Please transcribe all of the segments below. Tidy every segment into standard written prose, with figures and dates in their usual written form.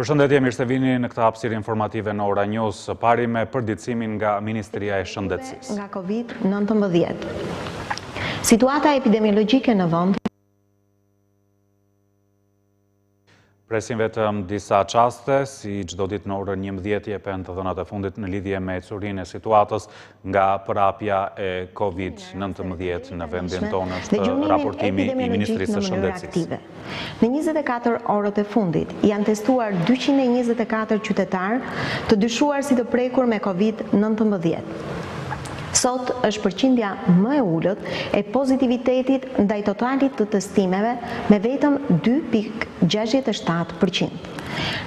Përshëndetje, mirë se vini në këtë hapësirë informative në Ora News, së pari me përditësimin nga Ministria e Shëndetësisë. Nga COVID-19. Situata epidemiologjike në vend Presin vetëm disa qaste, si çdo ditë në orën 11 jepen të dhënat e fundit në lidhje me ecurinë e situatës nga përhapja e COVID-19 në vendin tonë, është raportimi i Ministrisë së Shëndetësisë. Në 24 orët e fundit janë testuar 224 qytetarë të dyshuar si të prekur me COVID-19. Sot është përqindja më e ullët e pozitivitetit ndaj totalit të testimeve me vetëm 2,67%.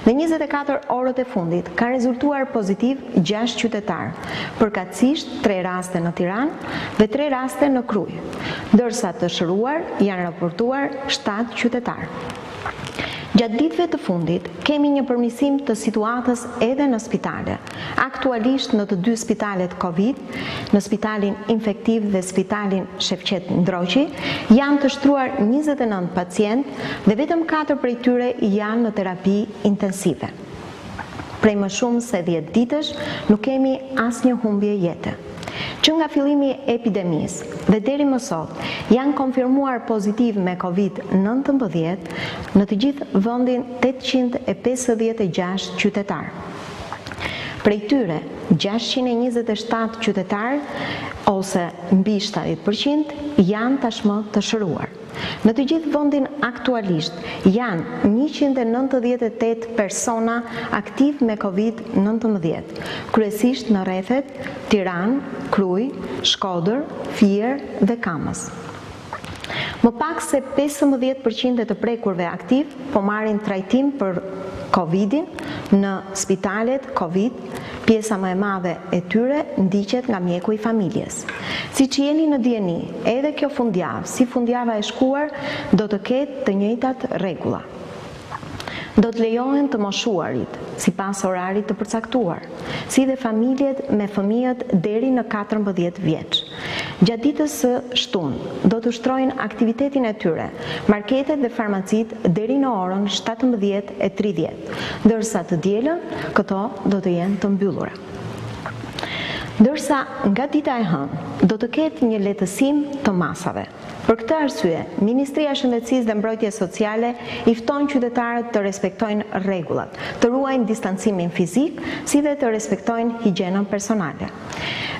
Në 24 orët e fundit ka rezultuar pozitiv 6 qytetarë, përkatësisht 3 raste në Tiranë dhe 3 raste në Krujë, ndërsa të shëruar janë raportuar 7 qytetarë. Gjatë ditëve të fundit, kemi një përmirësim të situatës edhe në spitale. Aktualisht në të dy spitalet COVID, në spitalin infektiv dhe spitalin Shefqet Ndroqi, janë të shtruar 29 pacient dhe vetëm 4 prej tyre janë në terapi intensive. Prej më shumë se 10 ditësh, nuk kemi asnjë humbje jete. Që nga fillimi i epidemisë dhe deri më sot janë konfirmuar pozitiv me COVID-19 në të gjithë vendin 856 qytetarë. Prej tyre, 627 qytetarë ose mbi 70% janë tashmë të shëruar. Në të gjithë vendin aktualisht janë 198 persona aktiv me COVID-19, kryesisht në rrethet Tiranë, Krujë, Shkodër, Fier dhe Kamës. Më pak se 15% të prekurve aktiv po marrin trajtim për COVID-in në spitalet COVID. Pjesa më e madhe e tyre ndiqet nga mjeku i familjes. Siç jeni në dieni, edhe kjo fundjavë, si fundjava e shkuar, do të ketë të njëjtat rregulla. Do të lejohen të moshuarit, sipas orarit të përcaktuar, si dhe familjet me fëmijët deri në 14 vjeç. Gjatë ditës së shtunë do të ushtrojnë aktivitetin e tyre, marketet dhe farmacit deri në orën 17:30, ndërsa të dielën këto do të jenë të mbyllura. Ndërsa nga dita e hënë do të ketë një lehtësim të masave. Për këtë arsye, Ministria e Shëndetësisë dhe Mbrojtjes Sociale i fton qytetarët të respektojnë rregullat, të ruajnë distancimin fizik, si dhe të respektojnë higjienën personale.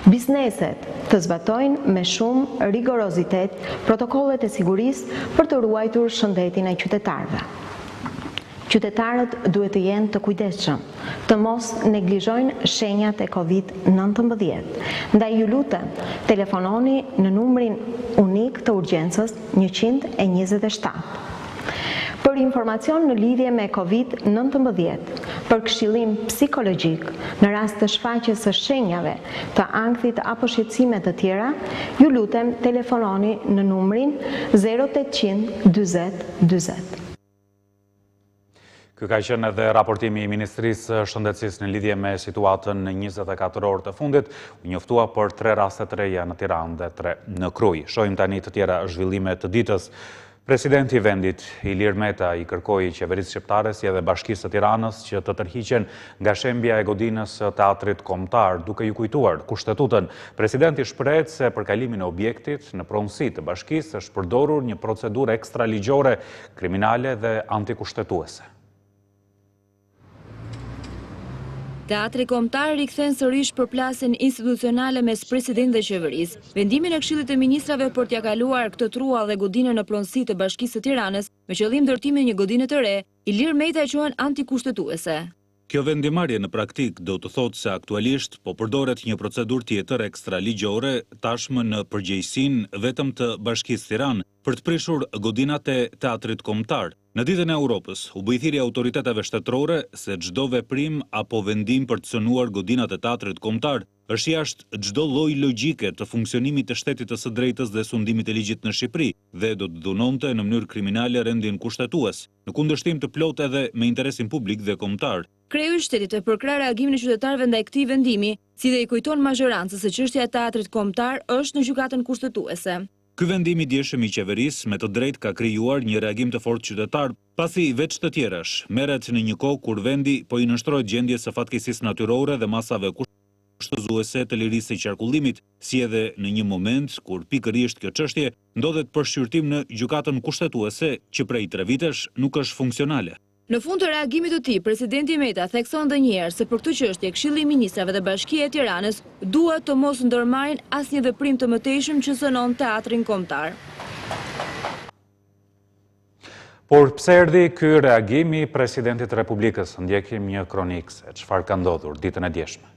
Bizneset të zbatojnë me shumë rigorozitet protokollet e sigurisë për të ruajtur shëndetin e qytetarëve. Qytetarët duhet të jenë të kujdesshëm, të mos neglizhojnë shenjat e COVID-19. Ndaj ju lutem, telefononi në numrin unik të urgjencës 127. Për informacion në lidhje me COVID-19, për këshillim psikologjik, në rast të shfaqjes së shenjave të ankthit apo shqetësime të tjera, ju lutem telefononi në numrin 0800 40 40. Ky ka qenë edhe raportimi i Ministrisë së Shëndetësisë në lidhje me situatën në 24 orët e fundit, u njoftua për 3 raste të reja në Tiranë dhe 3 në Krujë. Shohim tani të tjera zhvillime të ditës. Presidenti i vendit, Ilir Meta, i kërkoi qeverisë shqiptare si edhe Bashkisë së Tiranës që të tërhiqen nga shembja e godinës së teatrit kombëtar, duke ju kujtuar kushtetutën. Presidenti shpreh se për kalimin e objektit në pronësi të bashkisë është përdorur një procedurë ekstraligjore, kriminale dhe antikushtetuese. Teatri kombëtar rikthen sërish përplasjen institucionale mes president dhe qeverisë. Vendimin e Këshillit të Ministrave për t'ia kaluar këtë trua dhe godinën në pronësi të Bashkisë së Tiranës me qëllim ndërtimin e një godine të re, Ilir Meta e quhen antikushtetuese. Kjo vendimarrje në praktik do të thotë se aktualisht po përdoret një procedurë tjetër ekstraligjore tashmë në përgjegjësinë vetëm të Bashkisë Tiranë për të prishur godinat e teatrit kombëtar. Në ditën e Europës, u bë thirrje autoriteteve shtetërore se çdo veprim apo vendim për të cënuar godinat e teatrit kombëtar është jashtë çdo lloj logjike të funksionimit të shtetit të së drejtës dhe sundimit të ligjit në Shqipëri dhe do të dhunonte në mënyrë kriminale rendin kushtetues, në kundërshtim të plotë edhe me interesin publik dhe kombëtar. Kreu i shtetit e përkra reagimin e qytetarëve ndaj këtij vendimi, si dhe i kujton mazhorancës se çështja e teatrit kombëtar është në gjykatën kushtetuese. Ky vendim i dieshëm i qeverisë me të drejtë ka krijuar një reagim të fortë qytetar, pasi veç të tjerash merret në një kohë kur vendi po i nështrohet gjendjes së fatkeqësisë natyrore dhe masave kushtëzuese të lirisë së qarkullimit, si edhe në një moment kur pikërisht kjo çështje ndodhet për shqyrtim në gjykatën kushtetuese që prej 3 vitesh nuk është funksionale. Në fund të reagimit të tij, presidenti Meta thekson edhe një herë se për këtë çështje Këshilli i Ministrave dhe Bashkia e Tiranës duhet të mos ndërmarrin asnjë veprim të mëtejshëm që synon teatrin kombëtar. Por pse erdhi ky reagim i presidentit të Republikës? Ndjekim një kronikë se çfarë ka ndodhur ditën e djeshme.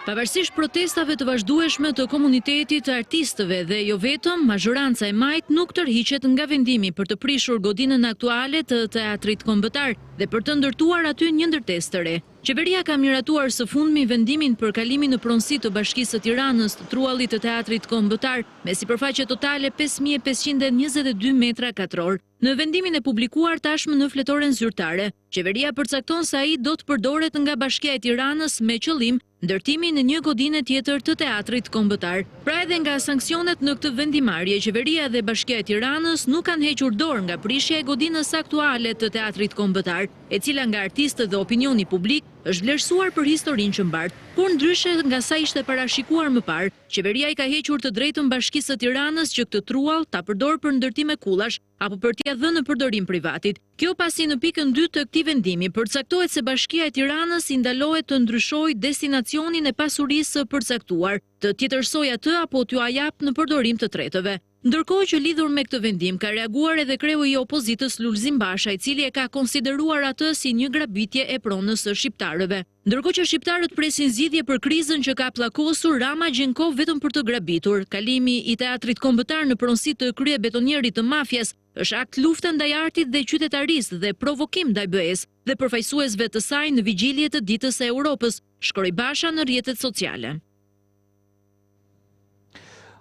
Pavarësisht protestave të vazhdueshme të komunitetit të artistëve dhe jo vetëm, mazhoranca e majt nuk tërhiqet nga vendimi për të prishur godinën aktuale të teatrit kombëtar dhe për të ndërtuar aty një ndërtesë të re. Qeveria ka miratuar së fundmi vendimin për kalimin në pronësi të Bashkisë së Tiranës të truallit të teatrit kombëtar me sipërfaqe totale 5522 metra katror. Në vendimin e publikuar tashmë në fletoren zyrtare, qeveria përcakton se ai do të përdoret nga Bashkia e Tiranës me qëllim ndërtimin në një godinë tjetër të teatrit kombëtar. Pra edhe nga sanksionet në këtë vendimarrje, qeveria dhe Bashkia e Tiranës nuk kanë hequr dorë nga prishja e godinës aktuale të teatrit kombëtar, e cila nga artistët dhe opinioni publik është vlerësuar për historinë që mbart, por ndryshe nga sa ishte parashikuar më parë, qeveria i ka hequr të drejtën Bashkisë së Tiranës që këtë truall ta përdor për ndërtime kullash apo për t'ia dhënë në përdorim privatit. Kjo pasi në pikën 2 të këtij vendimi përcaktohet se Bashkia e Tiranës i ndalohet të ndryshojë destinacionin e pasurisë së përcaktuar, të tjetërsojë atë apo t'u jap në përdorim të tretëve. Ndërkohë që lidhur me këtë vendim ka reaguar edhe kreu i opozitës Lulzim Basha, i cili e ka konsideruar atë si një grabitje e pronës së shqiptarëve. Ndërkohë që shqiptarët presin zgjidhje për krizën që ka pllakosur, Rama gjen kohë vetëm për të grabitur. Kalimi i teatrit kombëtar në pronësi të kryebetonierit të mafjas është akt lufte ndaj artit dhe qytetarisë dhe provokim ndaj BE-s dhe përfaqësuesve të saj në vigjilje të ditës së Europës, shkroi Basha në rrjetet sociale.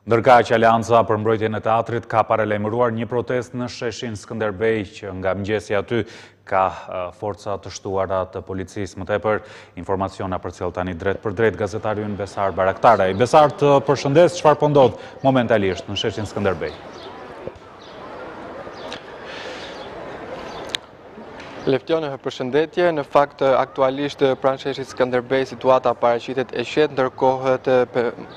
Ndërkaq që Aleanca për mbrojtjen e teatrit ka paralajmëruar një protestë në sheshin Skënderbej që nga mëngjesi aty ka forca të shtuara të policisë. Më tepër informaciona përcjell tani drejt për drejt gazetari ynë Besar Baraktara. Besar, të përshëndes, çfarë po ndodh momentalisht në sheshin Skënderbej? Leftione, përshëndetje. Në fakt, aktualisht pranë sheshit Skënderbej situata paraqitet e qetë, ndërkohë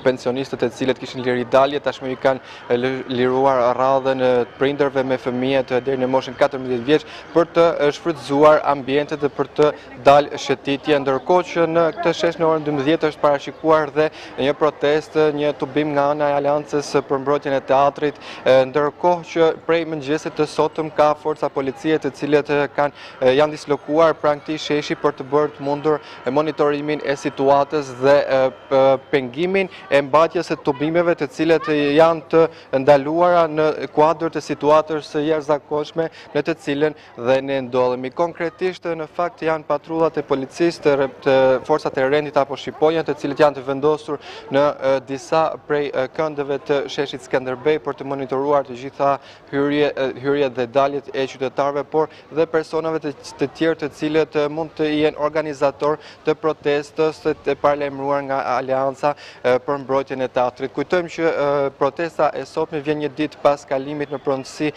pensionistët e cilët kishin liri dalje tashmë i kanë liruar radhën prindërve me fëmijët deri në moshën 14 vjeç për të shfrytzuar ambientet dhe për të dalë shëtitje, ndërkohë që në këtë shesh në orën 12 është parashikuar dhe një protestë, një tubim nga ana e Aleancës për mbrojtjen e teatrit, ndërkohë që prej mëngjesit të sotëm ka forca policie të cilët janë dislokuar pranë këtij sheshi për të bërë të mundur monitorimin e situatës dhe pengimin e mbajtjes së tubimeve të cilët janë të ndaluara në kuadër të situatës së jashtëzakonshme në të cilën dhe ne ndodhemi. Konkretisht në fakt janë patrullat e policisë të forcat e rendit apo shqiponja të cilët janë të vendosur në disa prej këndëve të sheshit Skënderbej për të monitoruar të gjitha hyrjet dhe daljet e qytetarëve, por dhe personave të tjerë të cilët mund të jenë organizator të protestës të paralajmëruar nga Aleanca për mbrojtjen e teatrit. Kujtojmë që protesta e sotme vjen një ditë pas kalimit në pronësi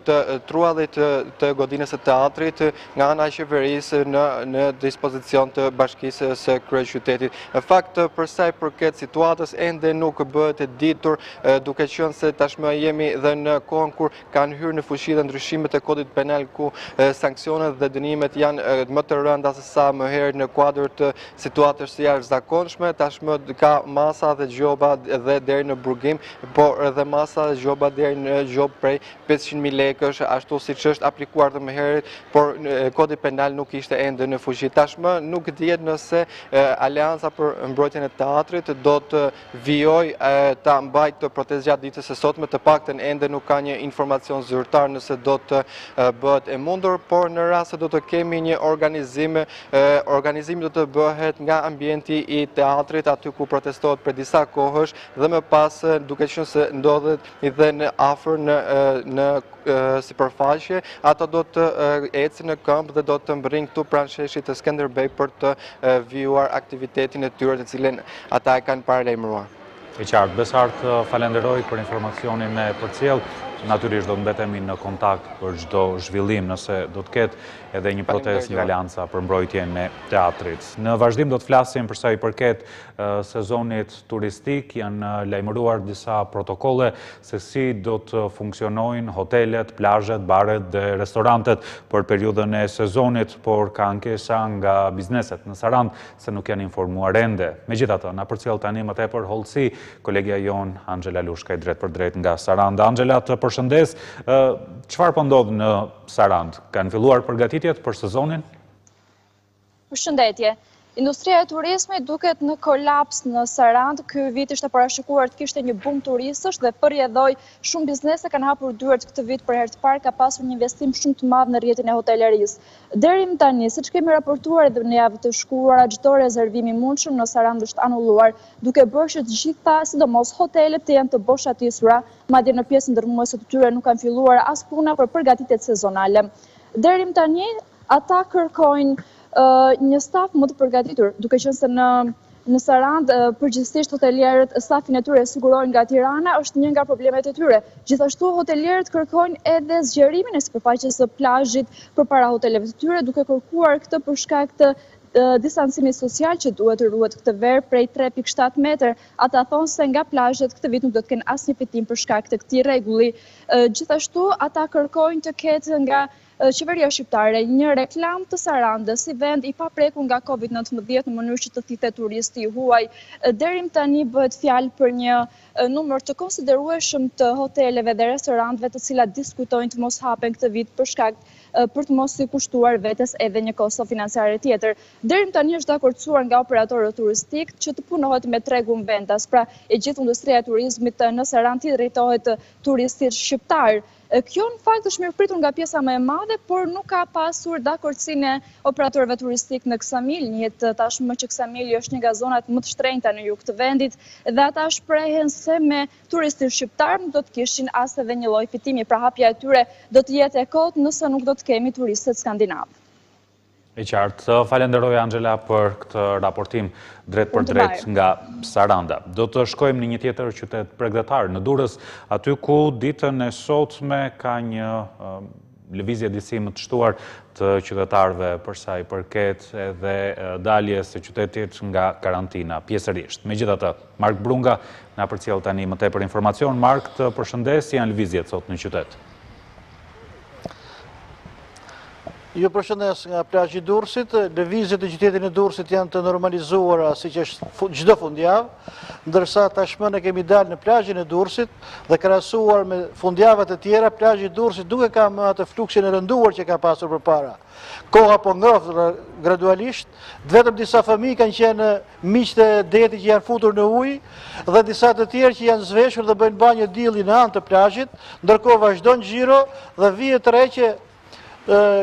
të truallit të godinës së teatrit nga ana e qeverisë në dispozicion të Bashkisë së Kryeqytetit. Në fakt, për sa i përket situatës, ende nuk bëhet e ditur, duke qenë se tashmë jemi dhe në kohën kur kanë hyrë në fuqi dhe ndryshimet e kodit penal ku sanksionet dhe dënimet janë më të rënda se sa më herët në kuadër të situatës së jashtëzakonshme. Tashmë ka masa dhe gjoba dhe deri në burgim, por edhe masa dhe gjoba deri në gjobë prej 500.000 lekësh, ashtu siç është aplikuar dhe më herët, por kodi penal nuk ishte ende në fuqi. Tashmë nuk dihet nëse Aleanca për mbrojtjen e teatrit do të vijojë ta mbajtë protestë gjatë ditës së sotme, të paktën ende nuk ka një informacion zyrtar nëse do të bëhet e mundur, por në rast se do të kemi një organizimi do të bëhet nga ambienti i teatrit aty ku protestohet për disa kohësh dhe më pas duke qenë se ndodhet edhe në afër në sipërfaqe, ato do të ecin në këmbë dhe do të mbërrin këtu pranë sheshit të Skënderbej për të vijuar aktivitetin e tyre të cilën ata e kanë paralajmëruar. E qartë, Besart, falenderoj për informacionin e përcjell. Natyrisht do të mbetemi në kontakt për çdo zhvillim nëse do të ketë edhe një protestë nga Alianca për mbrojtjen e teatrit. Në vazhdim do të flasim për sa i përket sezonit turistik, janë lajmëruar disa protokolle se si do të funksionojnë hotelet, plazhet, baret dhe restorantet për periudhën e sezonit, por ka ankesa nga bizneset në Sarandë se nuk janë informuar ende. Megjithatë, na përcjell tani më tepër hollësi kolegja jon Angela Lushkaj drejt për drejt nga Saranda. Angela, të përshëndes, çfarë po ndodh në Sarandë? Kanë filluar përgatitjet për sezonin? Përshëndetje. Industria e turizmit duket në kolaps në Sarandë. Ky vit ishte parashikuar të kishte një bum turistësh dhe përjedhoi shumë biznese kanë hapur dyert këtë vit për herë të parë, ka pasur një investim shumë të madh në rrjetin e hotelerisë. Deri më tani, siç kemi raportuar edhe në javë të shkuara, çdo rezervim i mundshëm në Sarandë është anulluar, duke bërë që të gjitha, sidomos hotelet, të jenë të boshatisura, madje në pjesën ndërmuese të tyre nuk kanë filluar as puna për përgatitjet sezonale. Deri më tani, ata kërkojnë një staf më të përgatitur, duke qenë se në Sarandë përgjithsisht hotelierët stafin e tyre sigurojnë nga Tirana, është një nga problemet e tyre. Gjithashtu hotelierët kërkojnë edhe zgjerimin e sipërfaqes së plazhit përpara hoteleve të tyre, duke kërkuar këtë për shkak të distancimit social që duhet të ruhet këtë verë prej 3.7 metër. Ata thonë se nga plazhet këtë vit nuk do të kenë asnjë fitim për shkak të këtij rregulli. Gjithashtu ata kërkojnë të ketë nga qeveria shqiptare një reklam të Sarandës si vend i paprekur nga Covid-19 në mënyrë që të thithet turisti huaj. Deri më tani bëhet fjalë për një numër të konsiderueshëm të hoteleve dhe restorantëve të cilat diskutojnë të mos hapen këtë vit për të mos i kushtuar vetes edhe një kosto financiare tjetër. Deri më tani është dakordsuar nga operatorët turistik që të punohet me tregun vendas, pra e gjithë industria e turizmit në Sarandë i drejtohet turistit shqiptar. Kjo në fakt është mirëpritur nga pjesa më e madhe, por nuk ka pasur dakordsinë e operatorëve turistik në Ksamil. Njihet tashmë që Ksamili është një nga zonat më të shtrenjta në jug të vendit dhe ata shprehen se me turistin shqiptar nuk do të kishin as edhe një lloj fitimi, pra hapja e tyre do të jetë e kotë nëse nuk do të kemi turistët skandinavë. E qartë, falenderoj Angela për këtë raportim drejt për drejt nga Saranda. Do të shkojmë në një tjetër qytet bregdetar, në Durrës, aty ku ditën e sotme ka një lëvizje disi më të shtuar të qytetarëve përsa i përket edhe daljes së qytetit nga karantina pjesërisht. Megjithatë, Mark Brunga na përcjell tani më tepër informacion. Mark, të përshëndes, janë lëvizjet sot në qytet. Ju përshëndes nga plazhi i Durrësit. Lëvizjet në qytetin e Durrësit janë të normalizuara siç është çdo fundjavë, ndërsa tashmë ne kemi dalë në plazhin e Durrësit dhe krahasuar me fundjavat e tjera, plazhi i Durrësit duke ka më atë fluksin e rënduar që ka pasur përpara. Koha po ngrohet gradualisht, vetëm disa fëmijë kanë qenë miqtë e detit që janë futur në ujë dhe disa të tjerë që janë zhveshur dhe bëjnë banjë dielli në anë të plazhit, ndërkohë vazhdon xhiro dhe vihet re që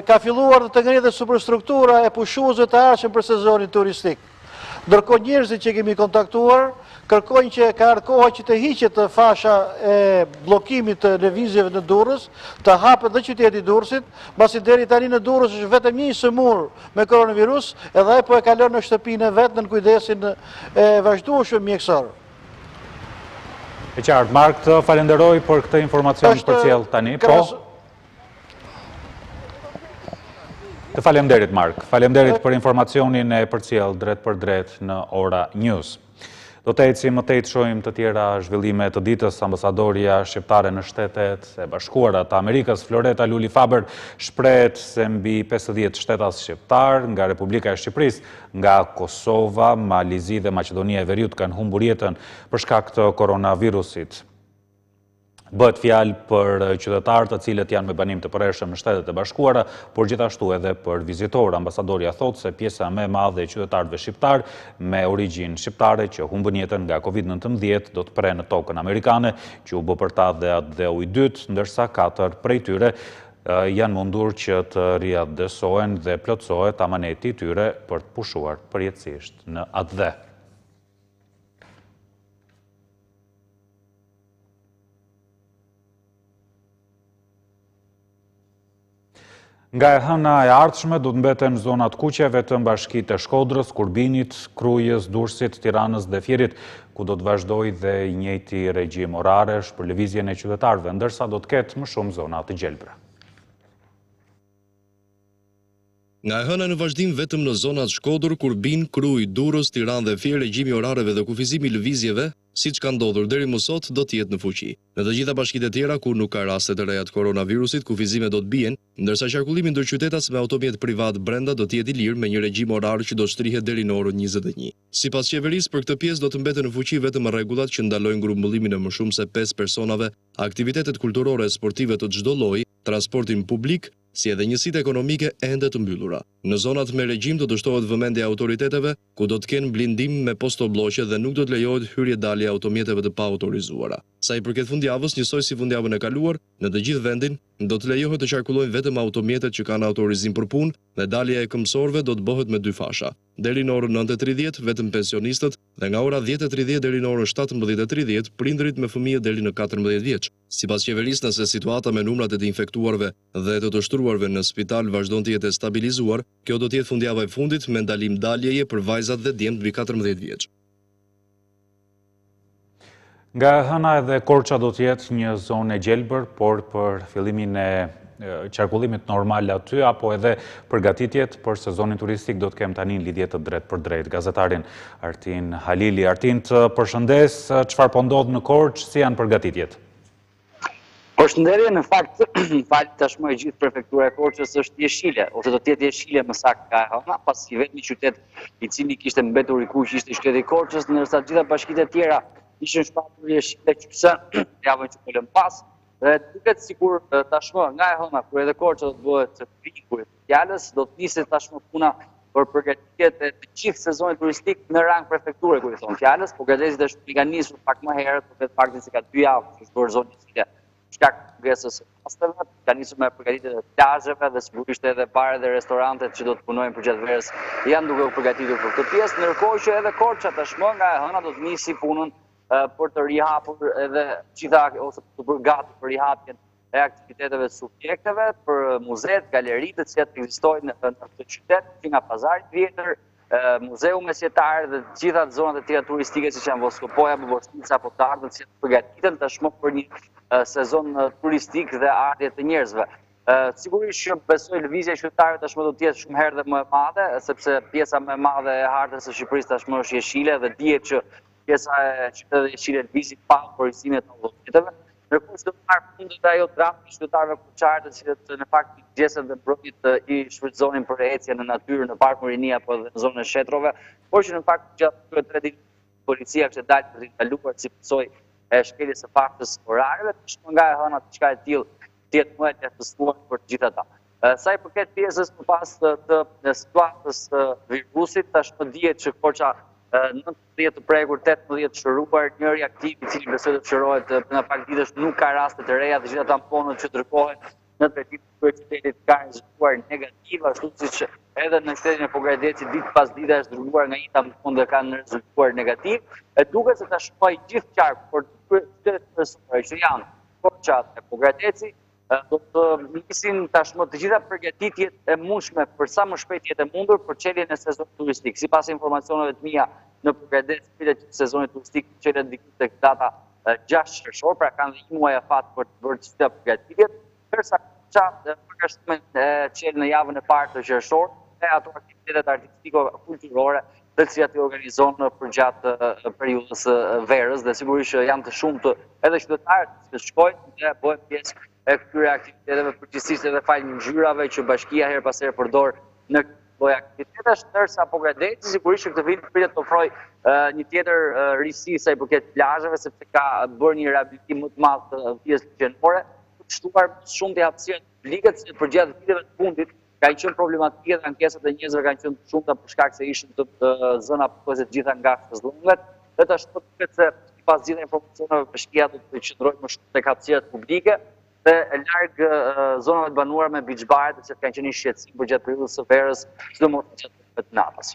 ka filluar të ngrihet superstruktura e pushuesve të ardhshëm për sezonin turistik. Ndërkohë njerëzit që kemi kontaktuar kërkojnë që ka ardhur koha që të hiqet fasha e bllokimit të lëvizjeve në Durrës, të hapet dhe qyteti i Durrësit, pasi deri tani në Durrës është vetëm një sëmur me koronavirus, edhe ai po e kalon në shtëpinë e vet në kujdesin e vazhdueshëm mjekësor. E qartë, Mark, të falenderoj për këtë informacion përcjell tani. Të falemderit, Mark. Falemderit për informacionin e përcjell drejt për drejt në Ora News. Do të ecim më tej të shohim të tjera zhvillime të ditës. Ambasadoria shqiptare në Shtetet e Bashkuara të Amerikës, Floreta Luli Faber, shprehet se mbi 50 shtetas shqiptar nga Republika e Shqipërisë, nga Kosova, Malizi dhe Maqedonia e Veriut kanë humbur jetën për shkak të koronavirusit. Bëhet fjalë për qytetarë të cilët janë me banim të përhershëm në Shtetet e Bashkuara, por gjithashtu edhe për vizitorë. Ambasadoria thotë se pjesa më e madhe e qytetarëve shqiptar me origjinë shqiptare që humbën jetën nga Covid-19 do të prenë në tokën amerikane, që u bë për ta dhe u i dytë, ndërsa 4 prej tyre janë mundur që të riadesohen dhe plotësohet amaneti i tyre për të pushuar përjetësisht në atë dhe. Nga e hëna e ardhshme do të mbeten zonat kuqe vetëm bashkitë e Shkodrës, Kurbinit, Krujës, Durrësit, Tiranës dhe Fierit, ku do të vazhdojë dhe i njëjti regjim oraresh për lëvizjen e qytetarëve, ndërsa do të ketë më shumë zona të gjelbra. Nga e hëna në vazhdim vetëm në zonat Shkodër, Kurbin, Krujë, Durrës, Tiranë dhe Fier, regjimi orareve dhe kufizimi i lëvizjeve, siç ka ndodhur deri më sot, do të jetë në fuqi. Në të gjitha bashkitë e tjera ku nuk ka raste të reja të koronavirusit, kufizime do të bien, ndërsa qarkullimi ndër qytetas me automjet privat brenda do të jetë i lirë me një regjim orar që do shtrihet deri në orën 21. Sipas qeverisë, për këtë pjesë do të mbeten në fuqi vetëm rregullat që ndalojnë grumbullimin e më shumë se 5 personave, aktivitetet kulturore e sportive të çdo lloji, transportin publik, si edhe njësitë ekonomike ende të mbyllura. Në zonat me regjim do dështohet vëmendja e autoriteteve, ku do të kenë blindim me postobllogje dhe nuk do të lejohet hyrje-dalje automjeteve të paautorizuara. Sa i përket fundjavës, njësoj si fundjavën e kaluar, në të gjithë vendin do të lejohet të qarkullojnë vetëm automjetet që kanë autorizim për punë dhe dalja e këmbësorëve do të bëhet me 2 fasha. Deri në orën 9:30 vetëm pensionistët dhe nga ora 10:30 deri në orën 17:30 prindërit me fëmijë deri në 14 vjeç. Sipas qeverisë, nëse situata me numrat e të infektuarve dhe të shtruarve në spital vazhdon të jetë stabilizuar, kjo do të jetë fundjava e fundit me ndalim daljeje për vajzat dhe djemt mbi 14 vjeç. Nga e hëna edhe Korça do të jetë një zonë e gjelbër, por për fillimin e qarkullimit normal aty, apo edhe përgatitjet për sezonin turistik do të kem tani në lidhje të drejt për drejt. Gazetarin Artin Halili. Artin, të përshëndes, çfarë po ndodh në Korçë, si janë përgatitjet? Përshëndetje, në fakt, fali tashmë e gjithë prefektura e Korçës është jeshile, ose do të jetë jeshile më saktë nga e hëna, pasi vetëm një qytet i cili kishte mbetur i kuq ishte qyteti i Korçës, ndërsa gjitha bashkitë e tjera ishin shpatur jeshile qyse javën që polën pas. Dhe duket sikur tashmë nga e hëna, kur edhe Korça do të bëhet piku i fjalës, do të niset tashmë puna për përgatitjet e të gjithë sezonit turistik në rang prefekture, kur i thon fjalës, por gazetit është ka nisur pak më herët, për faktin se ka 2 javë që është bërë zonë jeshile shkak kërkesës së rasteve, ka nisur me përgatitjet e plazheve dhe sigurisht edhe baret dhe restorantet që do të punojnë përgjatë verës janë duke u përgatitur për këtë pjesë, ndërkohë që edhe Korça tashmë nga e hëna do të nisi punën për të rihapur edhe gjitha ose të bërë gati për rihapjen e aktiviteteve subjekteve, për muzet, galeritë të cilat ekzistojnë në këtë qytet, që nga pazari vjetër, muzeu mesjetar dhe gjitha zonat e tjera turistike siç janë Voskopoja, Buborsnica apo të ardhmet që përgatiten tashmë për një sezon turistik dhe ardhje të njerëzve. Sigurisht që besoj lëvizja e qytetarëve tashmë do të jetë shumë herë dhe më e madhe, sepse pjesa më e madhe e hartës së Shqipërisë tashmë është jeshile dhe dihet që pjesa e qytetit jeshile lëvizit pa autorizimin e autoriteteve. Ndërkohë që do të marrë fundit ajo drama i qytetarëve korçarë, të cilët në fakt i gjesën dhe mbrojtjet i shfrytëzonin për ecje në natyrë, në Park Morinia apo edhe në zonën e shetrove, por që në fakt gjatë këtyre 3 ditëve policia kishte dalë për të ndaluar si pësoj e shkeljes së faktës orareve, tashmë nga e hëna diçka e tillë të jetë më e lehtësuar për të gjithë ata. Sa i përket pjesës më pas të situatës virusit, tashmë dihet që Korça 19 të prekur, 18 të shëruar, njëri aktiv i cili besoj të fshërohet në pak ditësh nuk ka raste të reja, të gjitha tamponët që dërkohen në drejtim të qytetit kanë rezultuar negativ, ashtu siç edhe në qytetin e Pogradecit ditë pas dite është dërguar nga një tampon dhe kanë rezultuar negativ. Duket se tashmë i gjithë qark për qytetet kryesore që janë Korça dhe Pogradeci do të nisin tashmë të gjitha përgatitjet e mundshme për sa më shpejt jetë e mundur për çeljen e sezonit turistik. Sipas informacioneve të mia, në Pogradec pritet që sezoni turistik çelet diku tek data 6 qershor, pra kanë dhe një muaj afat për të bërë çdo përgatitjet, ndërsa përgatitet e çel në javën e parë të qershorit e ato aktivitetet artistiko-kulturore të cilat i organizon përgjatë periudhës verës dhe sigurisht që janë të shumtë edhe qytetarët që shkojnë dhe bëhen pjesë e këtyre aktiviteteve, përgjithsisht edhe fal ngjyrave që bashkia her pas here përdor në lloj aktivitetesh, ndërsa Pogradeci sigurisht që këtë vit pritet të ofrojë një tjetër risi sa i përket plazheve, sepse ka bërë një riabilitim më të madh të pjesës ligjendore, të shtuar shumë të hapësira publike që përgjatë viteve të fundit kanë qenë problematike dhe ankesat e njerëzve kanë qenë të shumta për shkak se ishin të zëna pothuajse të gjitha nga shpëzllumet, dhe tash duket se sipas gjitha informacioneve bashkia do të qëndrojë më shumë tek hapësirat publike dhe larg zonave të banuara me beach-baret që kanë qenë një shqetësim përgjatë periudhës së verës, sidomos gjatë natës.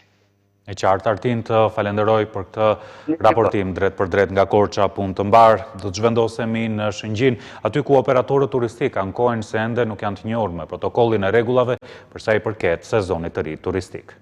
E qartë, Artin, të falenderoj për këtë raportim drejt për drejt nga Korça punë të mbarë. Do të zhvendosemi në Shëngjin, aty ku operatorët turistik ankojnë se ende nuk janë të njohur me protokollin e rregullave për sa i përket sezonit të ri turistik.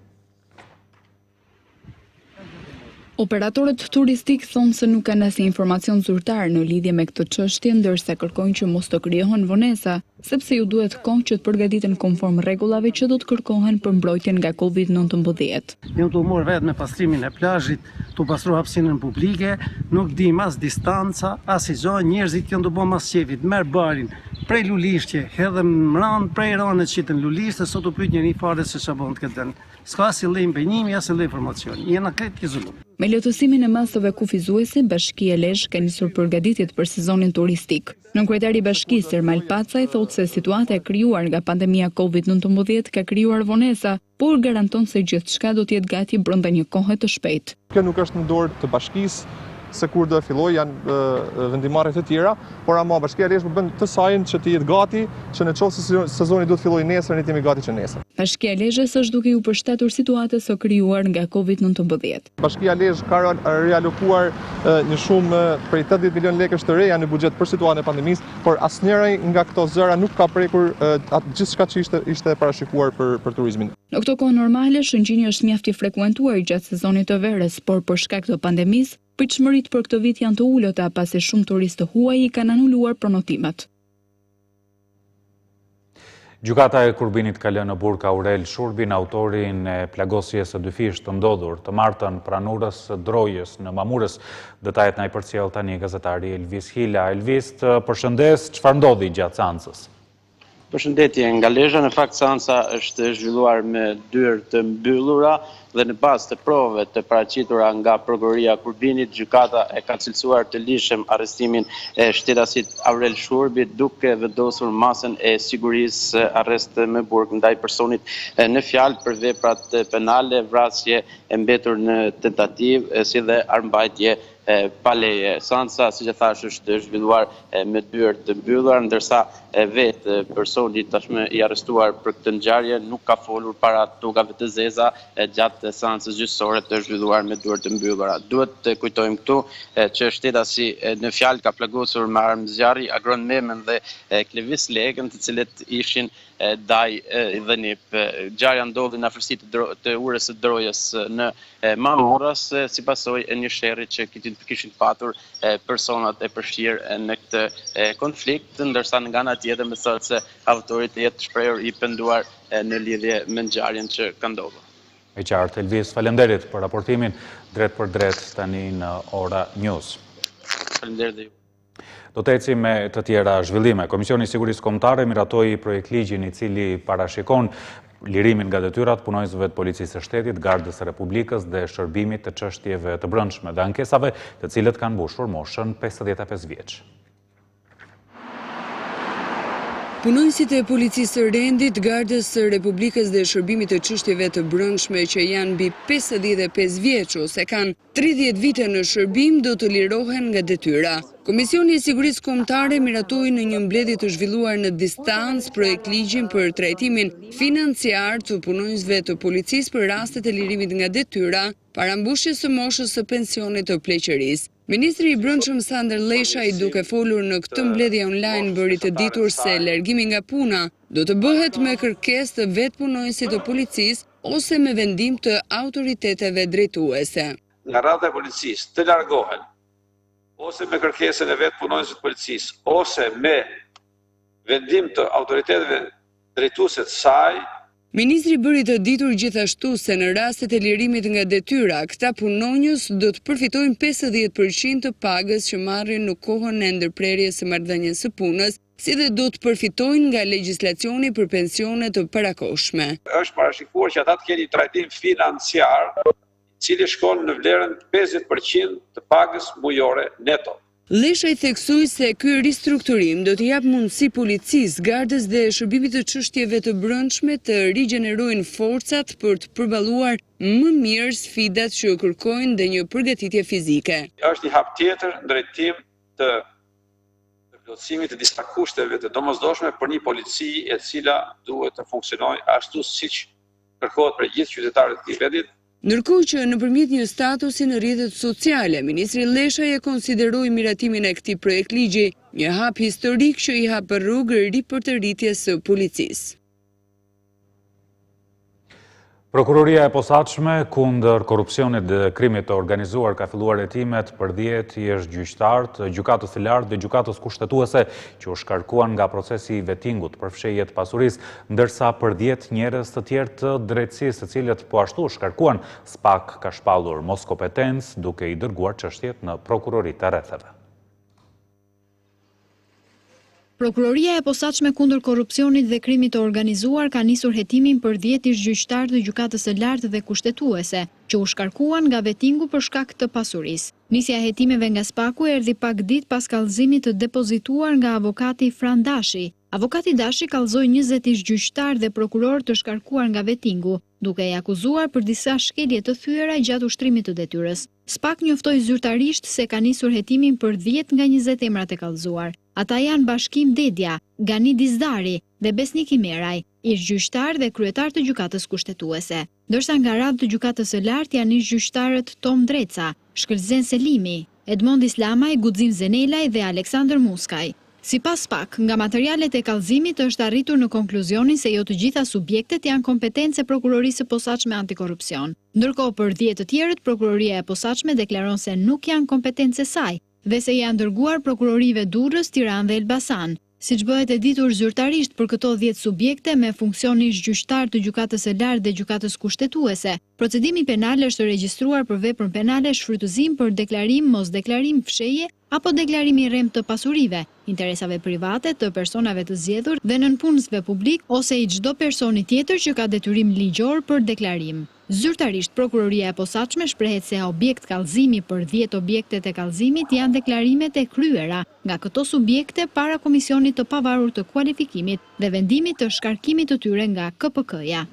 Operatorët turistik thonë se nuk kanë asnjë informacion zyrtar në lidhje me këtë çështje, ndërsa kërkojnë që mos të krijohen vonesa, sepse ju duhet kohë që të përgatiten konform rregullave që do të kërkohen për mbrojtjen nga COVID-19. Ne do morë vetë me pastrimin e plazhit, të pastru hapësinën publike, nuk dim as distanca, as i gjë, njerëzit janë të bëmë as qevit, merr barin prej Lulishqe, hedhëm mran prej ranet qitën Lulishte, sot u pyet njëri fare se çfarë bën këtë den. S'ka asnjë lloj impenjimi, asnjë lloj informacioni. Jena krejt izoluar. Me lehtësimin e masave kufizuese, Bashkia Lezhë ka nisur përgatitjet për sezonin turistik. Nënkryetari i bashkisë Ermal Pacaj thotë se situata e krijuar nga pandemia COVID-19 ka krijuar vonesa, por garanton se gjithçka do të jetë gati brenda një kohe të shpejtë. Kjo nuk është në dorë të bashkisë se kur do e filloj, janë vendimarrjet e tjera, por ama Bashkia e Lezhë bën të sajnë që të jetë gati, që në qoftë se sezoni do të fillojë nesër, ne jemi gati që nesër. Bashkia e Lezhës është duke u përshtatur situatës së krijuar nga COVID-19. Bashkia e Lezhë ka realokuar një shumë prej 80 milion lekësh të reja në buxhet për situatën e pandemisë, por asnjëri nga këto zëra nuk ka prekur gjithçka që ishte parashikuar për turizmin. Në këto kohë normale, Shëngjini është mjaft i frekuentuar gjatë sezonit të verës, por për shkak të pandemisë, pritshmëritë për këtë vit janë të ulota pasi shumë turistë huaj i kanë anuluar pronotimet. Gjykata e Kurbinit ka lënë në burg Aurel Shurbin, autorin e plagosjes së dy fish të ndodhur të martën pranurës së Drojës në Mamurës. Detajet na i përcjell tani gazetari Elvis Hila. Elvis, përshëndes, çfarë ndodhi gjatë seancës? Përshëndetje nga Lezhë, në fakt seanca është zhvilluar me dyrë të mbyllura dhe në bazë të provave të paraqitura nga prokuroria Kurbinit, gjykata e ka cilësuar të lishëm arrestimin e shtetasit Aurel Shurbit, duke vendosur masën e sigurisë arrest me burg ndaj personit në fjalë për veprat penale, vrasje e mbetur në tentativë si dhe armbajtje pa leje. Seanca, siç e thash, është zhvilluar me dyrë të mbyllura, ndërsa vetë personi tashmë i arrestuar për këtë ngjarje nuk ka folur para tokave të zeza gjatë seancës gjyqësore të zhvilluar me dyrë të mbyllura. Duhet të kujtojmë këtu që shtetasi në fjalë ka plagosur me armë zjarri Agron Memën dhe Klevis Legën, të cilët ishin daj dhe nip. Ngjarja ndodhi në afërsi të urës së Drojës në Mamurës, si pasojë e një sherrri që kishin patur personat e përfshirë në këtë konflikt, ndërsa nga ana tjetër më thotë se autori të jetë shprehur i penduar në lidhje me ngjarjen që ka ndodhur. E qartë, Elvis, faleminderit për raportimin drejt për drejt tani në Ora News. Faleminderit dhe ju. Do të ecim me të tjera zhvillime. Komisioni i Sigurisë Kombëtare miratoi projekt ligjin i cili parashikon lirimin nga detyrat punonjësve të Policisë së Shtetit, Gardës së Republikës dhe shërbimit të çështjeve të brendshme dhe ankesave, të cilët kanë mbushur moshën 55 vjeç. Punonjësit e Policisë së Rendit, Gardës së Republikës dhe shërbimit të çështjeve të brendshme që janë mbi 55 vjeç ose kanë 30 vite në shërbim do të lirohen nga detyra. Komisioni i Sigurisë Kombëtare miratoi në një mbledhje të zhvilluar në distancë projekt ligjin për trajtimin financiar të punonjësve të policisë për rastet e lirimit nga detyra para mbushjes së moshës së pensionit të pleqërisë. Ministri i Brendshëm Sander Leshaj, duke folur në këtë mbledhje online, bëri të ditur se largimi nga puna do të bëhet me kërkesë të vetë punonjësit të policisë ose me vendim të autoriteteve drejtuese. Nga rrata e policisë të largohen ose me kërkesën e vetë punonjësit të policisë ose me vendim të autoriteteve drejtuese të saj. Ministri bëri të ditur gjithashtu se në rastet e lirimit nga detyra, këta punonjës do të përfitojnë 50% të pagës që marrin në kohën e ndërprerjes së marrëdhënies së punës, si dhe do të përfitojnë nga legjislacioni për pensione të parakohshme. Është parashikuar që ata të kenë një trajtim financiar, i cili shkon në vlerën 50% të pagës mujore neto. Leshaj theksoi se ky ristrukturim do të jap mundësi policisë, Gardës dhe shërbimit të çështjeve të brendshme të rigjenerojnë forcat për të përballuar më mirë sfidat që kërkojnë dhe një përgatitje fizike. Është një hap tjetër në drejtim të plotësimit të disa kushteve të domosdoshme për një polici e cila duhet të funksionojë ashtu siç kërkohet për gjithë qytetarët e këtij vendi, Ndërkohë që nëpërmjet një statusi në rrjetet sociale, ministri Leshaj e konsideroi miratimin e këtij projektligji një hap historik që i hap rrugë ripërtëritjes së policisë. Prokuroria e posaçme kundër korrupsionit dhe krimit të organizuar ka filluar hetimet për 10 jeshtë-gjyqtarë të gjykatës së lartë dhe gjykatës kushtetuese që u shkarkuan nga procesi i vettingut për fshehje të pasurisë, ndërsa për 10 njerëz të tjerë të drejtësisë, të cilët po ashtu u shkarkuan, SPAK ka shpallur mos kompetencë duke i dërguar çështjet në prokuroritë e rretheve. Prokuroria e posaçme kundër korrupsionit dhe krimit të organizuar ka nisur hetimin për 10 ish-gjyqtarë të gjykatës së lartë dhe kushtetuese, që u shkarkuan nga vettingu për shkak të pasurisë. Nisja e hetimeve nga SPAK-u erdhi pak ditë pas kallëzimit të depozituar nga avokati Fran Dashi. Avokati Dashi kallëzoi 20 ish-gjyqtarë dhe prokuror të shkarkuar nga vettingu, duke i akuzuar për disa shkelje të thyera gjatë ushtrimit të detyrës. SPAK njoftoi zyrtarisht se ka nisur hetimin për 10 nga 20 emrat e kallëzuar. Ata janë Bashkim Dedja, Gani Dizdari dhe Besnik Imeraj, ish-gjyqtar dhe kryetar të gjykatës kushtetuese. Ndërsa nga radhë të gjykatës së lartë janë ish-gjyqtarët Tom Dreca, Shkëlzen Selimi, Edmond Islamaj, Guxim Zenelaj dhe Aleksandër Muskaj. Sipas SPAK, nga materialet e kallëzimit është arritur në konkluzionin se jo të gjitha subjektet janë kompetence prokurorisë së posaçme antikorrupsion. Ndërkohë për 10 të tjerët, prokuroria e posaçme deklaron se nuk janë kompetence saj dhe se janë dërguar prokurorive Durrës, Tiranë dhe Elbasan. Siç bëhet e ditur zyrtarisht për këto 10 subjekte me funksion ish-gjyqtar të gjykatës së lartë dhe gjykatës kushtetuese, procedimi penal është regjistruar për veprën penale shfrytëzim për deklarim, mosdeklarim, fshehje apo deklarim i rrem të pasurive, interesave private të personave të zgjedhur dhe nënpunësve publik ose i çdo personi tjetër që ka detyrim ligjor për deklarim. Zyrtarisht, prokuroria e posaçme shprehet se objekt kallëzimi për 10 objektet e kallëzimit janë deklarimet e kryera nga këto subjekte para komisionit të pavarur të kualifikimit dhe vendimit të shkarkimit të tyre nga KPK-ja.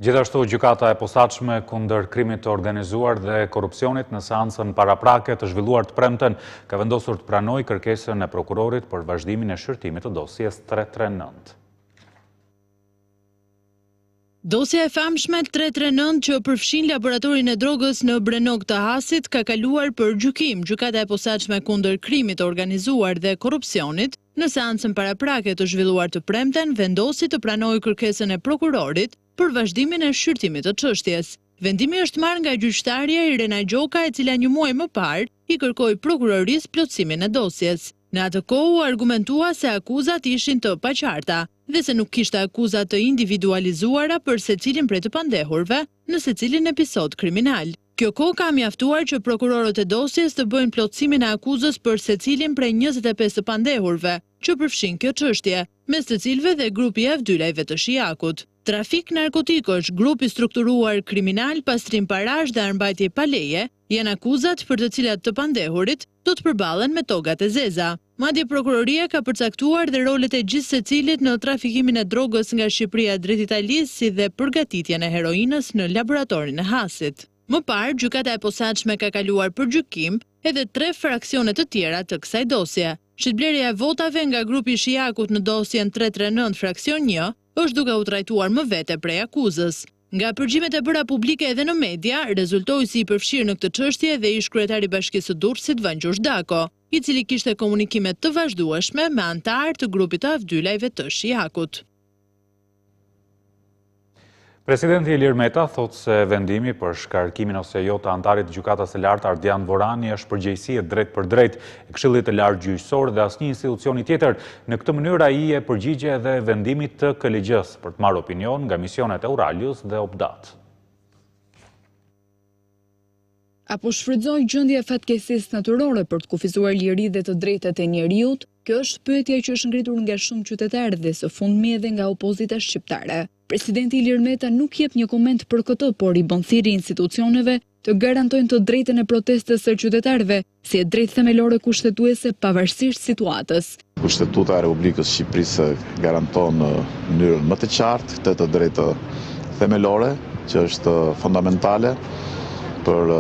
Gjithashtu, gjykata e posaçme kundër krimit të organizuar dhe korrupsionit në seancën paraprake të zhvilluar të premten ka vendosur të pranojë kërkesën e prokurorit për vazhdimin e shqyrtimit të dosjes 339. Dosja e famshme 339 që përfshin laboratorin e drogës në Brenok të Hasit ka kaluar për gjykim. Gjykata e posaçme kundër krimit të organizuar dhe korrupsionit në seancën paraprake të zhvilluar të premten vendosi të pranojë kërkesën e prokurorit për vazhdimin e shqyrtimit të çështjes. Vendimi është marrë nga gjyqtarja Irena Gjoka, e cila një muaj më parë i kërkoi prokurorisë plotësimin e dosjes. Në atë kohë u argumentua se akuzat ishin të paqarta dhe se nuk kishte akuza të individualizuara për secilin prej të pandehurve në secilin episod kriminal. Kjo kohë ka mjaftuar që prokurorët e dosjes të bëjnë plotësimin e akuzës për secilin prej 25 të pandehurve që përfshin kjo çështje, mes të cilëve dhe grupi i Avdylajve të Shijakut. Trafik narkotikosh, grupi strukturuar kriminal, pastrim parash dhe armbajtje pa leje janë akuzat për të cilat të pandehurit do të përballen me togat e zeza. Madje prokuroria ka përcaktuar dhe rolet e gjithë secilit në trafikimin e drogës nga Shqipëria drejt Italisë, si dhe përgatitjen e heroinës në laboratorin e Hasit. Më parë, gjykata e posaçme ka kaluar për gjykim edhe 3 fraksione të tjera të kësaj dosje. Shitblerja e votave nga grupi Shijakut në dosjen 339 fraksion 1 është duke u trajtuar më vete prej akuzës. Nga përgjimet e bëra publike edhe në media, rezultoi si i përfshirë në këtë çështje dhe ish kryetari i Bashkisë së Durrësit Vangjush Dako, i cili kishte komunikime të vazhdueshme me anëtarë të grupit të Avdylajve të Shijakut. Presidenti Ilir Meta thotë se vendimi për shkarkimin ose jo të anëtarit të gjykatës së lartë Ardian Vorani është përgjegjësie drejt për drejt e Këshillit të Lartë Gjyqësor dhe asnjë institucioni tjetër. Në këtë mënyrë ai e përgjigje edhe vendimit të KLG-s për të marrë opinion nga misionet Euralius dhe Obdat. Apo shfrytëzoj gjendje fatkeqësisë natyrore për të kufizuar liritë dhe të drejtat e njeriut? Kjo është pyetja që është ngritur nga shumë qytetarë dhe së fundmi edhe nga opozita shqiptare. Presidenti Ilir Meta nuk jep një koment për këtë, por i bën thirrje institucioneve të garantojnë të drejtën e protestës së qytetarëve, si e drejtë themelore kushtetuese pavarësisht situatës. Kushtetuta e Republikës Shqipërisë garanton në mënyrën më të qartë këtë të drejtë themelore, që është fundamentale për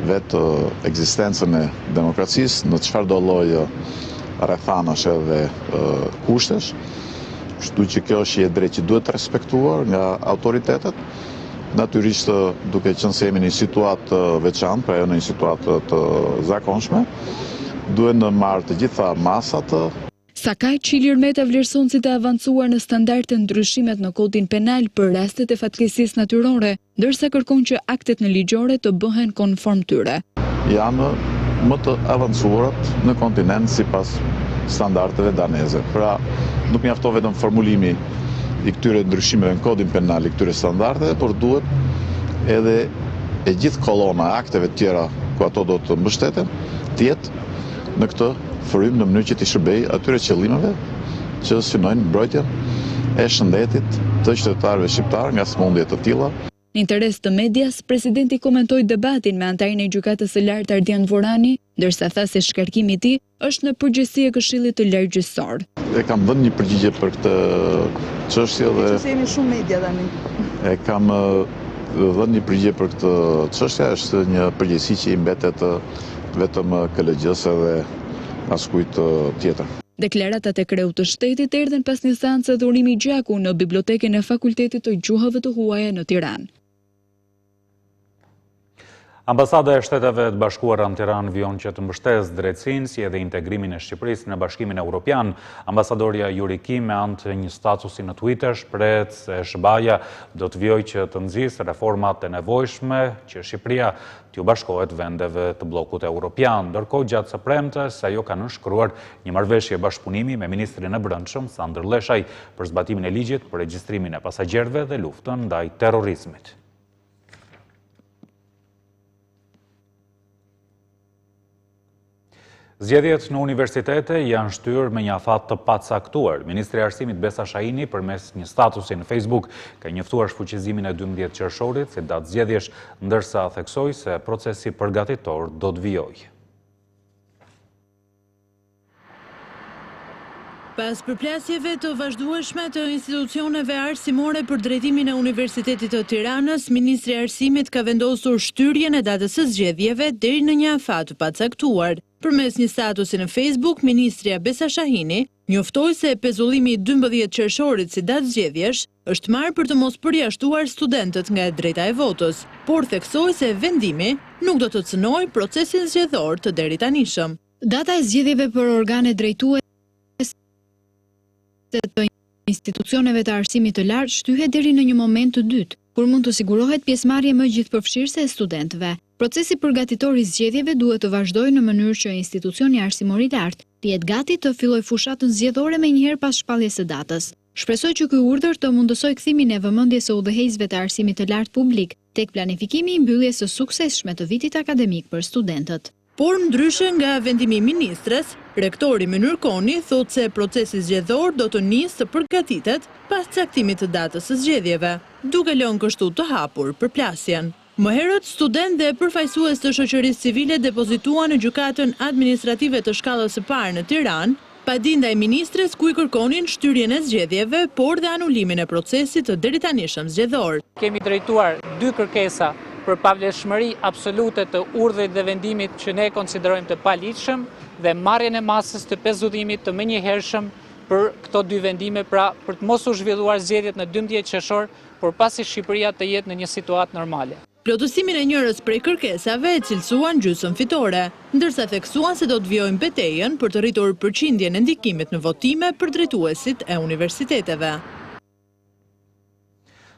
vetë ekzistencën e demokracisë në çfarëdo lloj rrethanash edhe kushtesh. Kështu që kjo është një drejt që duhet respektuar nga autoritetet. Natyrisht duke qenë se jemi në një situatë veçantë, pra jo në një situatë të zakonshme, duhen të marrë të gjitha masat. Sakaj Qili Meta vlerëson si të avancuar në standarde ndryshimet në kodin penal për rastet e fatkeqësisë natyrore, ndërsa kërkon që aktet në ligjore të bëhen konform tyre. Janë më të avancuarat në kontinent sipas standardeve daneze. Pra, nuk mjafton vetëm formulimi i këtyre ndryshimeve në kodin penal i këtyre standardeve, por duhet edhe e gjithë kolona e akteve tjera ku ato do të mbështeten, të jetë në këtë frym në mënyrë që të shërbej atyre qëllimeve që synojnë mbrojtjen e shëndetit të qytetarëve shqiptar nga sëmundje të tilla. Në interes të medias, presidenti komentoi debatin me antarin e gjykatës së lartë Ardian Dvorani, ndërsa tha se shkarkimi i tij është në përgjegjësi e Këshillit të Largjësor. E kam dhënë një përgjigje për këtë çështje dhe jemi shumë media tani. E kam dhënë një përgjigje për këtë çështje, është një përgjegjësi që i mbetet vetëm KLG-s edhe askujt tjetër. Deklaratat e kreut të shtetit erdhen pas një seance dhurimi gjaku në bibliotekën e Fakultetit të Gjuhëve të Huaja në Tiranë. Ambasada e Shteteve të Bashkuara në Tiranë vion që të mbështesë drejtësinë si edhe integrimin e Shqipërisë në Bashkimin Evropian. Ambasadorja Yuri Kim me anë të një statusi në Twitter shprehet se SBA do të vijojë që të nxjisë reformat e nevojshme që Shqipëria t'ju bashkohet vendeve të bllokut evropian. Ndërkohë gjatë së premtes ajo ka nënshkruar një marrëveshje bashkëpunimi me ministrin e Brendshëm Sandër Leshaj për zbatimin e ligjit për regjistrimin e pasagjerëve dhe luftën ndaj terrorizmit. Zgjedhjet në universitete janë shtyrë me një afat të pacaktuar. Ministri i Arsimit Besa Shahini përmes një statusi në Facebook ka njoftuar shfuqizimin e 12 qershorit si datë zgjedhjesh, ndërsa theksoi se procesi përgatitor do të vijojë. Pas përplasjeve të vazhdueshme të institucioneve arsimore për drejtimin e Universitetit të Tiranës, Ministri i Arsimit ka vendosur shtyrjen e datës së zgjedhjeve deri në një afat të pacaktuar. Përmes një statusi në Facebook, Ministria Besa Shahini njoftoi se pezullimi i 12 qershorit si datë zgjedhjesh është marrë për të mos përjashtuar studentët nga e drejta e votës, por theksoi se vendimi nuk do të cënojë procesin zgjedhor të deritanishëm. Data e zgjedhjeve për organe drejtuese të institucioneve të arsimit të lartë shtyhet deri në një moment të dytë, kur mund të sigurohet pjesëmarrje më gjithëpërfshirëse e studentëve. Procesi përgatitor i zgjedhjeve duhet të vazhdojë në mënyrë që institucioni arsimor i lartë të jetë gati të fillojë fushatën zgjedhore menjëherë pas shpalljes së datës. Shpresoj që ky urdhër të mundësojë kthimin e vëmendjes së udhëheqësve të arsimit të lartë publik tek planifikimi i mbylljes së suksesshme të vitit akademik për studentët. Por ndryshe nga vendimi i ministres, rektori Mynir Koni thotë se procesi zgjedhor do të nisë të përgatitet pas caktimit të datës së zgjedhjeve, duke lënë kështu të hapur përplasjen. Më herët, student dhe përfaqësues të shoqërisë civile depozituan në gjykatën administrative të shkallës së parë në Tiranë, padi ndaj ministres ku i kërkonin shtyrjen e zgjedhjeve, por dhe anulimin e procesit të deritanishëm zgjedhor. Kemi drejtuar 2 kërkesa për pavlefshmëri absolute të urdhrit dhe vendimit që ne konsiderojmë të paligjshëm dhe marrjen e masës të pezullimit të menjëhershëm për këto 2 vendime, pra për të mos u zhvilluar zgjedhjet në 12 qershor, por pasi Shqipëria të jetë në një situatë normale. Plotësimin e njërës prej kërkesave e cilësuan gjysmë fitore, ndërsa theksuan se do të vijojnë betejën për të rritur përqindjen e ndikimit në votime për drejtuesit e universiteteve.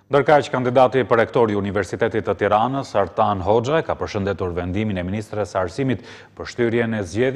Ndërkaq, kandidati për rektor i Universitetit të Tiranës, Artan Hoxha, ka përshëndetur vendimin e ministres së Arsimit për shtyrjen e zgjedhjeve